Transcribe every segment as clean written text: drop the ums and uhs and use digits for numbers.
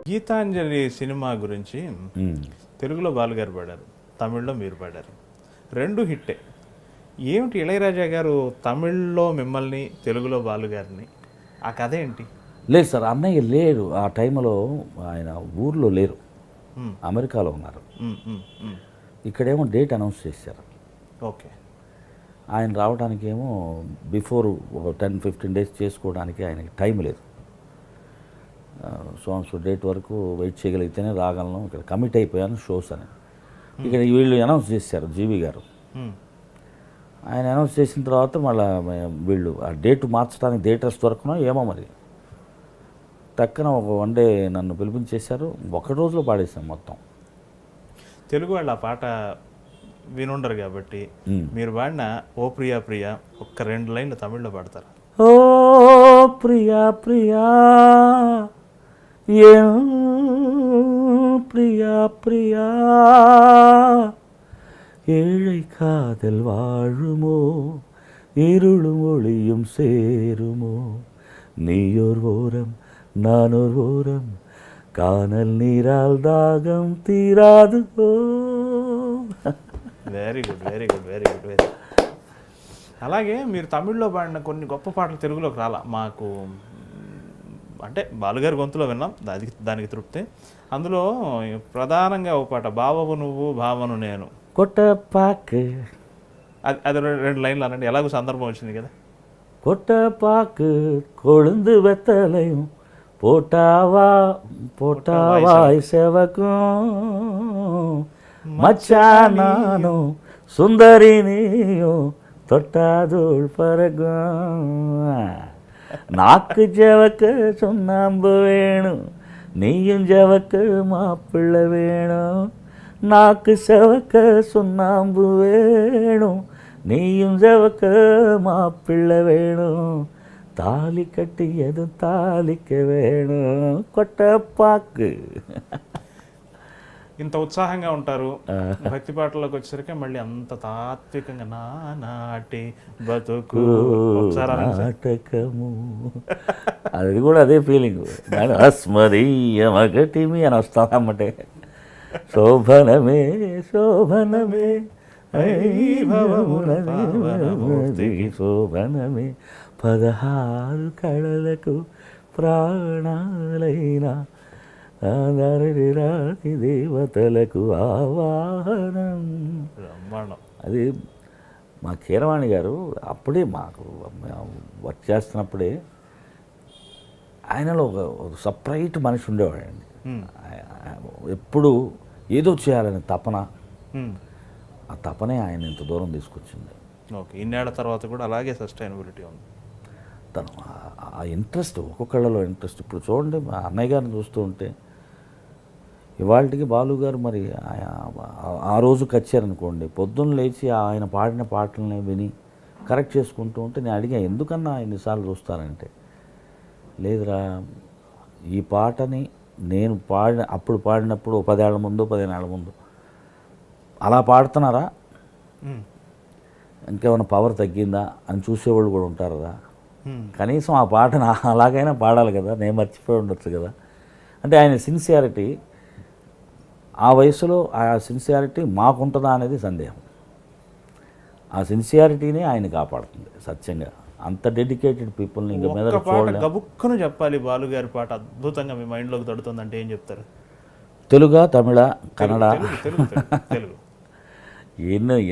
Gitanjali cinema గురించి తెలుగులో బాలుగారు పాడారు, తమిళ్లో మీరు పాడారు, రెండు హిట్టే. ఏమిటి ఇళయరాజా గారు తమిళ్లో మిమ్మల్ని, తెలుగులో బాలుగారిని, ఆ కథ ఏంటి? లేదు సార్, అన్నయ్య లేరు ఆ టైంలో, ఆయన ఊర్లో లేరు, అమెరికాలో ఉన్నారు. ఇక్కడేమో డేట్ అనౌన్స్ చేశారు. ఓకే. ఆయన రావడానికి ఏమో బిఫోర్ ఒక 10-15 డేస్ చేసుకోవడానికి ఆయనకి టైం లేదు. సో డేట్ వరకు వెయిట్ చేయగలిగితేనే రాగలను, ఇక్కడ కమిట్ అయిపోయాను షోస్ అని. ఇక్కడ వీళ్ళు అనౌన్స్ చేశారు, జీవి గారు. ఆయన అనౌన్స్ చేసిన తర్వాత మళ్ళీ వీళ్ళు ఆ డేట్ మార్చడానికి థియేటర్స్ దొరకనో ఏమో మరి, టక్కన ఒక 1 డే నన్ను పిలిపించేశారు. 1 రోజులో పాడేశాను మొత్తం. తెలుగు వాళ్ళు ఆ పాట వినుండరు కాబట్టి మీరు పాడిన ఓ ప్రియా ప్రియా ఒక్క 2 లైన్లు తమిళ్లో పాడతారు. ఓ ప్రియా ప్రియా ప్రియా ప్రియా ஏழை காதல் வாழுமோ இருளும் ஒளியும் சேருமோ நீயோர் ஓரம் நானோர் ஓரம் கானல் நீரால் தாகம் తీరాదు. Very good, very good, very good, very. అలాగే మీరు తమిళ్లో పాడిన కొన్ని గొప్ప పాటలు తెలుగులోకి రాలా మాకు, అంటే బాలుగారి గొంతులో విన్నాం, దానికి తృప్తి. అందులో ప్రధానంగా ఒక పాట బావవు నువ్వు భావను నేను, కొట్టపాకు, అది 2 లైన్లు అనండి, ఎలాగో సందర్భం వచ్చింది కదా. కొట్టపాకు కొழுந்து వెత్తలయం పోటావా పోటావాయ్ సెవకం మచ్చానాను సుందరి నీయో தொட்டாதோள் பறகும் நாக்கு ஜவக்க சுண்ணாம்பு வேணும் நீயும் ஜவக்க மாப்பிள்ளை வேணும் நாக்கு செவக்க சுண்ணாம்பு வேணும் நீயும் ஜவக்க மாப்பிள்ளை வேணும் தாலி கட்டியதும் தாலிக்க వేణం కొట్టపాకు. ఇంత ఉత్సాహంగా ఉంటారు, భక్తి పాటల్లోకి వచ్చేసరికి మళ్ళీ అంత తాత్వికంగా నానాటి బతుకు నాటకము, అది కూడా అదే ఫీలింగ్. అస్మదీయమగటిమి అని వస్తానమ్మంటే శోభనమే శోభనమే శోభనమే 16 కళలకు ప్రాణాలైనా రాతి దేవతలకు ఆవాహనం. అది మా కీరవాణి గారు అప్పుడే మాకు వర్క్ చేస్తున్నప్పుడే ఆయనలో ఒక సపరేట్ మనిషి ఉండేవాడండి. ఎప్పుడు ఏదో చేయాలని తపన, ఆ తపనే ఆయన ఇంత దూరం తీసుకొచ్చింది. ఓకే, ఇన్నేళ్ల తర్వాత కూడా అలాగే సస్టైనబిలిటీ ఉంది. తను ఆ ఇంట్రెస్ట్, ఒక్కొక్కళ్ళలో ఇంట్రెస్ట్. ఇప్పుడు చూడండి, మా అన్నయ్య గారిని చూస్తూ ఉంటే ఇవాళకి బాలు గారు మరి ఆ రోజు కచ్చారనుకోండి, పొద్దున్న లేచి ఆయన పాడిన పాటలని విని కరెక్ట్ చేసుకుంటూ ఉంటే నేను అడిగా, ఎందుకన్నా ఎన్నిసార్లు చూస్తానంటే, లేదురా ఈ పాటని నేను అప్పుడు పాడినప్పుడు 10 ఏళ్ల ముందు 15 ఏళ్ల ముందు అలా పాడుతున్నారా, ఇంకేమైనా పవర్ తగ్గిందా అని చూసేవాళ్ళు కూడా ఉంటారు కదా, కనీసం ఆ పాటను అలాగైనా పాడాలి కదా, నేను మర్చిపోయి ఉండొచ్చు కదా. అంటే ఆయన సిన్సియారిటీ, ఆ వయసులో ఆ సిన్సియారిటీ మాకుంటుందా అనేది సందేహం. ఆ సిన్సియారిటీని ఆయన కాపాడుతుంది సత్యంగా. అంత డెడికేటెడ్ పీపుల్ని ఇంకా మీద గబుక్కును చెప్పాలి, బాలుగారి పాట అద్భుతంగా మీ మైండ్లోకి తడుతుందంటే ఏం చెప్తారు? తెలుగా, తమిళ, కన్నడ, తెలుగు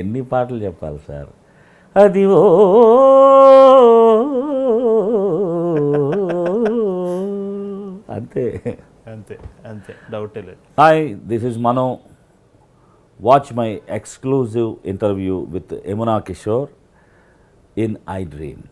ఎన్ని పాటలు చెప్పాలి సార్? అది ఓ అంతే అంతే అంతే, డౌటే లేదు. Hi, this is Mano. Watch my exclusive interview with Yamuna Kishore in I dream.